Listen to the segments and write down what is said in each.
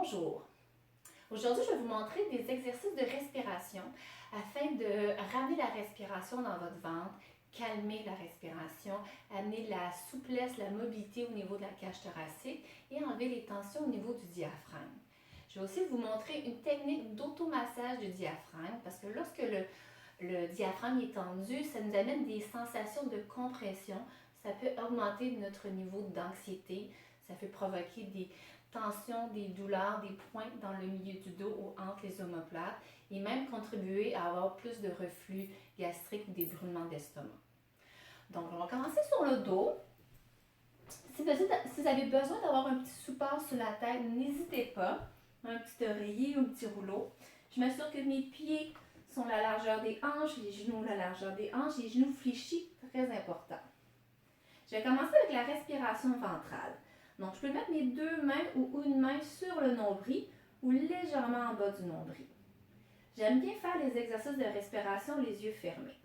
Bonjour. Aujourd'hui, je vais vous montrer des exercices de respiration afin de ramener la respiration dans votre ventre, calmer la respiration, amener la souplesse, la mobilité au niveau de la cage thoracique et enlever les tensions au niveau du diaphragme. Je vais aussi vous montrer une technique d'automassage du diaphragme parce que lorsque le diaphragme est tendu, ça nous amène des sensations de compression. Ça peut augmenter notre niveau d'anxiété, ça peut provoquer des tensions, des douleurs, des pointes dans le milieu du dos ou entre les omoplates et même contribuer à avoir plus de reflux gastrique ou des brûlements d'estomac. Donc, on va commencer sur le dos. Si vous avez besoin d'avoir un petit support sur la tête, n'hésitez pas. Un petit oreiller ou un petit rouleau. Je m'assure que mes pieds sont la largeur des hanches, les genoux la largeur des hanches, les genoux fléchis, très important. Je vais commencer avec la respiration ventrale. Donc, je peux mettre mes deux mains ou une main sur le nombril ou légèrement en bas du nombril. J'aime bien faire les exercices de respiration les yeux fermés.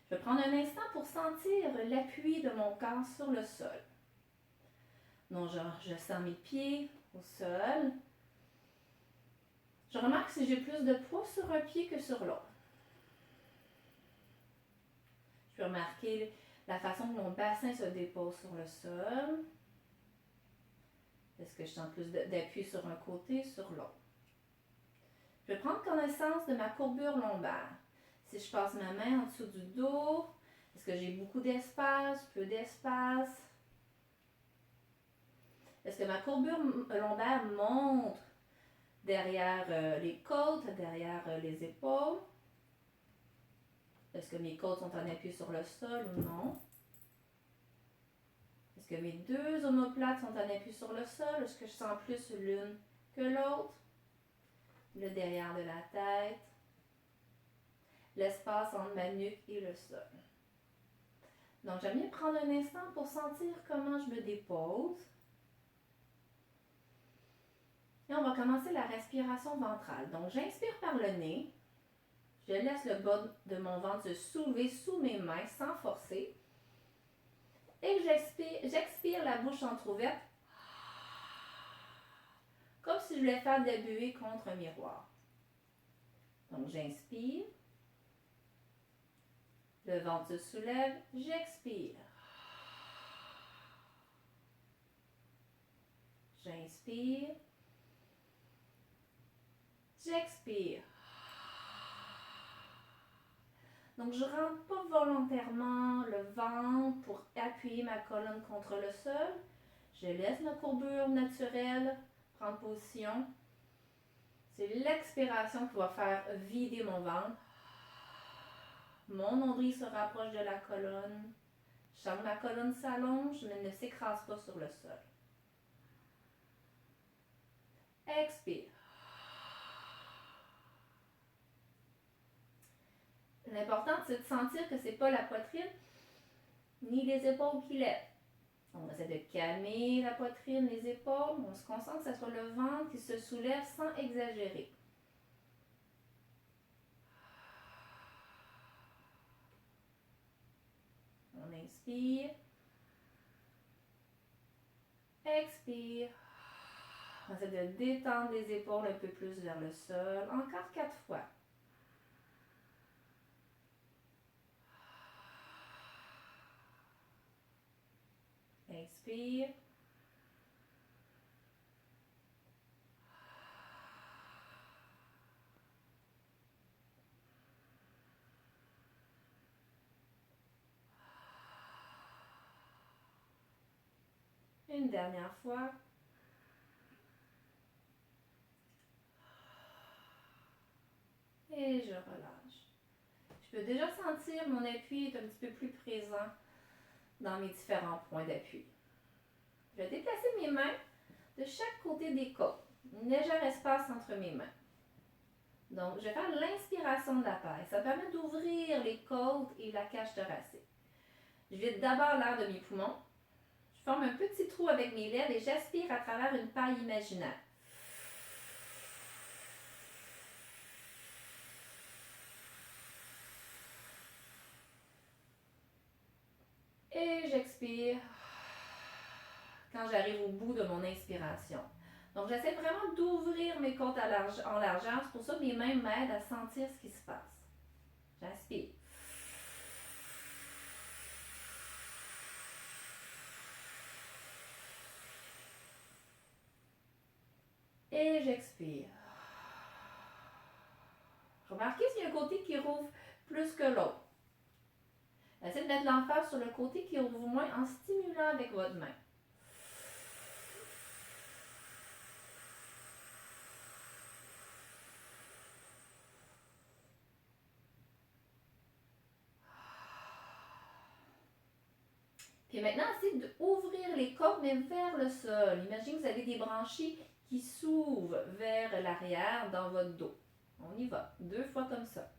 Je vais prendre un instant pour sentir l'appui de mon corps sur le sol. Donc, je sens mes pieds au sol. Je remarque si j'ai plus de poids sur un pied que sur l'autre. Je peux remarquer la façon dont mon bassin se dépose sur le sol. Est-ce que je sens plus d'appui sur un côté, sur l'autre? Je vais prendre connaissance de ma courbure lombaire. Si je passe ma main en dessous du dos, est-ce que j'ai beaucoup d'espace, peu d'espace? Est-ce que ma courbure lombaire monte derrière les côtes, derrière les épaules? Est-ce que mes côtes sont en appui sur le sol ou non? Est-ce que mes deux omoplates sont en appui sur le sol? Est-ce que je sens plus l'une que l'autre? Le derrière de la tête. L'espace entre ma nuque et le sol. Donc, j'aime bien prendre un instant pour sentir comment je me dépose. Et on va commencer la respiration ventrale. Donc, j'inspire par le nez. Je laisse le bas de mon ventre se soulever sous mes mains sans forcer. Et j'expire la bouche entrouverte, comme si je voulais faire de la buée contre un miroir. Donc, j'inspire. Le ventre se soulève, j'expire. J'inspire. J'expire. Donc, je ne rentre pas volontairement le ventre pour appuyer ma colonne contre le sol. Je laisse ma courbure naturelle prendre position. C'est l'expiration qui va faire vider mon ventre. Mon nombril se rapproche de la colonne. Je sens que ma colonne s'allonge, mais ne s'écrase pas sur le sol. Expire. L'important, c'est de sentir que ce n'est pas la poitrine ni les épaules qui lèvent. On essaie de calmer la poitrine, les épaules. On se concentre que ce soit le ventre qui se soulève sans exagérer. On inspire. Expire. On essaie de détendre les épaules un peu plus vers le sol. Encore 4 fois. Inspire. Une dernière fois. Et je relâche. Je peux déjà sentir mon appui est un petit peu plus présent dans mes différents points d'appui. Je vais déplacer mes mains de chaque côté des côtes. Un léger espace entre mes mains. Donc, je vais faire l'inspiration de la paille. Ça permet d'ouvrir les côtes et la cage thoracique. Je vide d'abord l'air de mes poumons. Je forme un petit trou avec mes lèvres et j'aspire à travers une paille imaginaire. Et j'expire quand j'arrive au bout de mon inspiration. Donc, j'essaie vraiment d'ouvrir mes côtes en largeur. C'est pour ça que mes mains m'aident à sentir ce qui se passe. J'inspire. Et j'expire. Remarquez s'il y a un côté qui rouvre plus que l'autre. Essayez de mettre l'emphase sur le côté qui rouvre moins en stimulant avec votre main. Puis maintenant, essayez d'ouvrir les côtes, mais vers le sol. Imaginez que vous avez des branchies qui s'ouvrent vers l'arrière dans votre dos. On y va. 2 fois comme ça.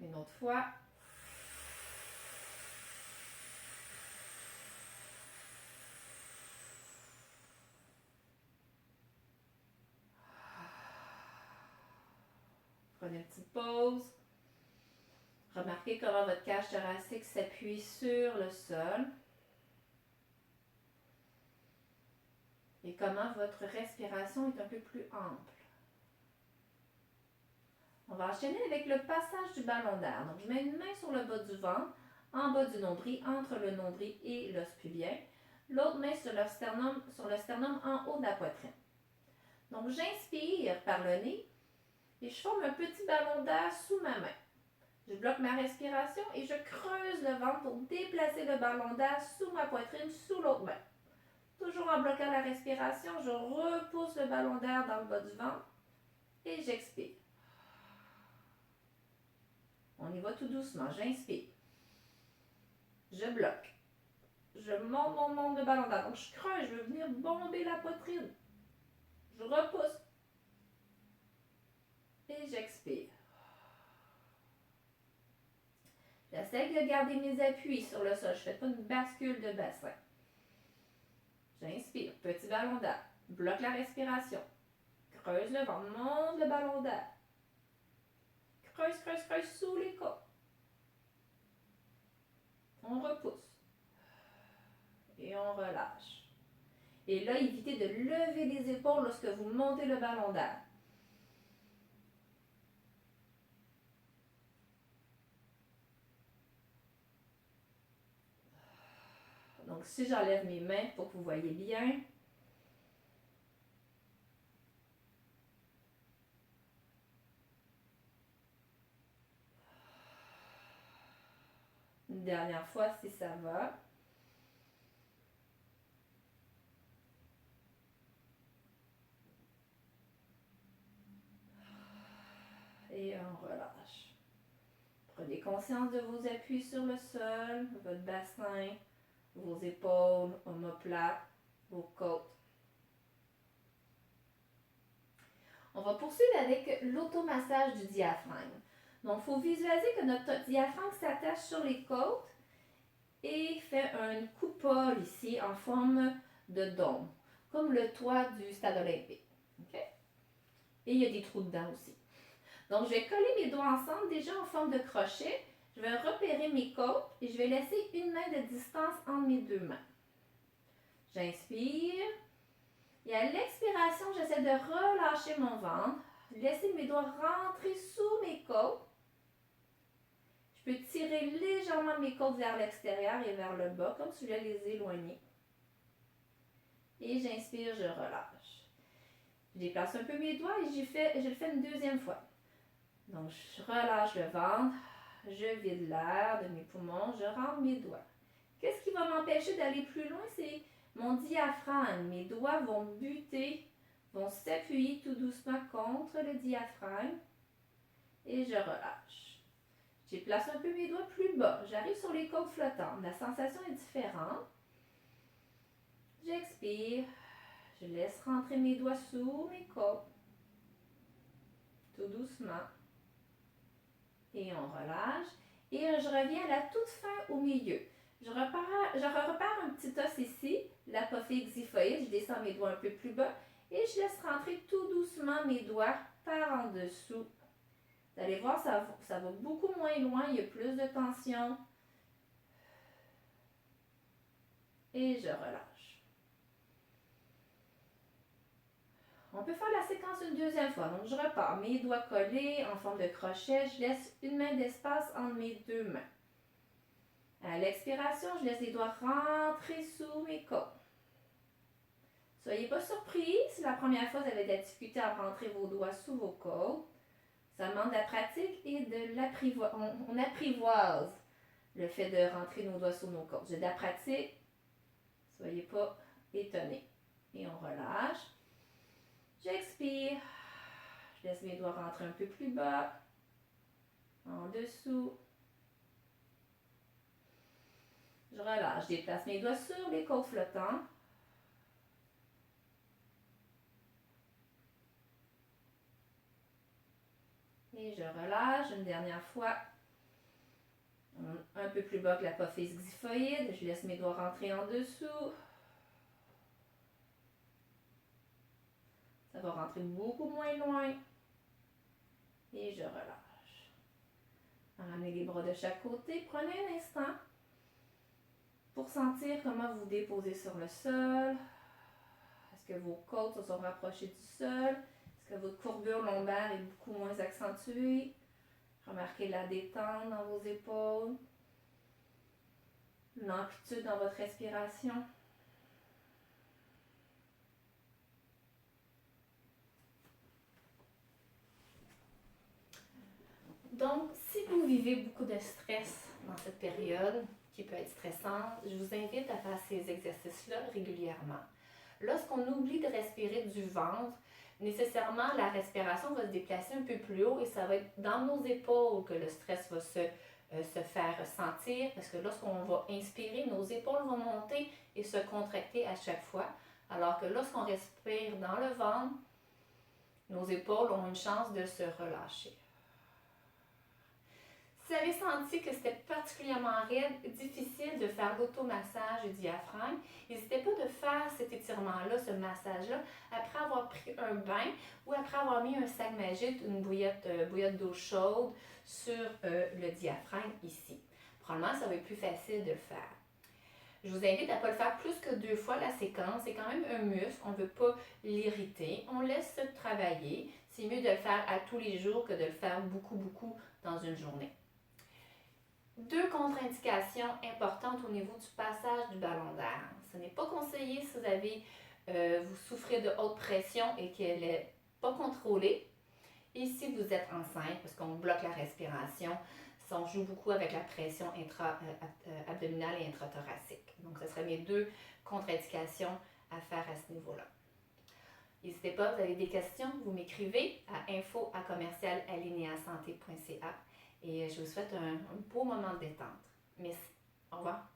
Une autre fois. Prenez une petite pause. Remarquez comment votre cage thoracique s'appuie sur le sol. Et comment votre respiration est un peu plus ample. On va enchaîner avec le passage du ballon d'air. Donc, je mets une main sur le bas du ventre, en bas du nombril, entre le nombril et l'os pubien. L'autre main sur le sternum en haut de la poitrine. Donc, j'inspire par le nez et je forme un petit ballon d'air sous ma main. Je bloque ma respiration et je creuse le ventre pour déplacer le ballon d'air sous ma poitrine, sous l'autre main. Toujours en bloquant la respiration, je repousse le ballon d'air dans le bas du ventre et j'expire. On y va tout doucement. J'inspire. Je bloque. Je monte le ballon d'air. Donc, je creuse. Je veux venir bomber la poitrine. Je repousse. Et j'expire. J'essaie de garder mes appuis sur le sol. Je ne fais pas une bascule de bassin. J'inspire. Petit ballon d'air. Bloque la respiration. Creuse le ventre. Monte le ballon d'air. Creuse, creuse, creuse sous les côtes. On repousse. Et on relâche. Et là, évitez de lever les épaules lorsque vous montez le ballon d'air. Donc, si j'enlève mes mains pour que vous voyez bien. Une dernière fois si ça va. Et on relâche. Prenez conscience de vos appuis sur le sol, votre bassin, vos épaules, omoplates, vos côtes. On va poursuivre avec l'automassage du diaphragme. Donc, il faut visualiser que notre diaphragme s'attache sur les côtes et fait une coupole ici en forme de dôme, comme le toit du stade olympique. Okay? Et il y a des trous dedans aussi. Donc, je vais coller mes doigts ensemble déjà en forme de crochet. Je vais repérer mes côtes et je vais laisser une main de distance entre mes 2 mains. J'inspire. Et à l'expiration, j'essaie de relâcher mon ventre. Laisser mes doigts rentrer sous mes côtes. Je peux tirer légèrement mes côtes vers l'extérieur et vers le bas, comme si je voulais les éloigner. Et j'inspire, je relâche. Je déplace un peu mes doigts et je le fais une deuxième fois. Donc, je relâche le ventre, je vide l'air de mes poumons, je rentre mes doigts. Qu'est-ce qui va m'empêcher d'aller plus loin? C'est mon diaphragme. Mes doigts vont buter, vont s'appuyer tout doucement contre le diaphragme et je relâche. Je place un peu mes doigts plus bas. J'arrive sur les côtes flottantes. La sensation est différente. J'expire. Je laisse rentrer mes doigts sous mes côtes. Tout doucement. Et on relâche. Et je reviens à la toute fin au milieu. Je repère un petit os ici, l'apophyse xiphoïde. Je descends mes doigts un peu plus bas. Et je laisse rentrer tout doucement mes doigts par en dessous Vous allez voir, ça va beaucoup moins loin, il y a plus de tension. Et je relâche. On peut faire la séquence une deuxième fois. Donc, je repars. Mes doigts collés en forme de crochet. Je laisse une main d'espace entre mes deux mains. À l'expiration, je laisse les doigts rentrer sous mes côtes. Soyez pas surpris si la première fois vous avez de la difficulté à rentrer vos doigts sous vos côtes. Ça demande de la pratique et de l'apprivoise. On apprivoise le fait de rentrer nos doigts sous nos côtes. J'ai de la pratique. Soyez pas étonnés. Et on relâche. J'expire. Je laisse mes doigts rentrer un peu plus bas. En dessous. Je relâche. Je déplace mes doigts sur les côtes flottantes. Et je relâche une dernière fois. Un peu plus bas que l'apophyse xiphoïde. Je laisse mes doigts rentrer en dessous. Ça va rentrer beaucoup moins loin. Et je relâche. Ramenez les bras de chaque côté. Prenez un instant pour sentir comment vous déposez sur le sol. Est-ce que vos côtes se sont rapprochées du sol? Est-ce que votre courbure lombaire est beaucoup moins accentuée? Remarquez la détente dans vos épaules. L'amplitude dans votre respiration. Donc, si vous vivez beaucoup de stress dans cette période, qui peut être stressante, je vous invite à faire ces exercices-là régulièrement. Lorsqu'on oublie de respirer du ventre, nécessairement la respiration va se déplacer un peu plus haut et ça va être dans nos épaules que le stress va se faire ressentir parce que lorsqu'on va inspirer, nos épaules vont monter et se contracter à chaque fois, alors que lorsqu'on respire dans le ventre, nos épaules ont une chance de se relâcher. Si vous avez senti que c'était particulièrement raide, difficile de faire l'automassage du diaphragme, n'hésitez pas de faire cet étirement-là, ce massage-là, après avoir pris un bain ou après avoir mis un sac magique, une bouillotte d'eau chaude sur le diaphragme ici. Probablement, ça va être plus facile de le faire. Je vous invite à ne pas le faire plus que 2 fois la séquence. C'est quand même un muscle, on ne veut pas l'irriter. On laisse travailler. C'est mieux de le faire à tous les jours que de le faire beaucoup dans une journée. 2 contre-indications importantes au niveau du passage du ballon d'air. Ce n'est pas conseillé si vous souffrez de haute pression et qu'elle n'est pas contrôlée. Et si vous êtes enceinte, parce qu'on bloque la respiration, on joue beaucoup avec la pression abdominale et intrathoracique. Donc, ce seraient mes 2 contre-indications à faire à ce niveau-là. N'hésitez pas, vous avez des questions, vous m'écrivez à info@commercial-alineasanté.ca et je vous souhaite un beau moment de détente. Merci. Au revoir.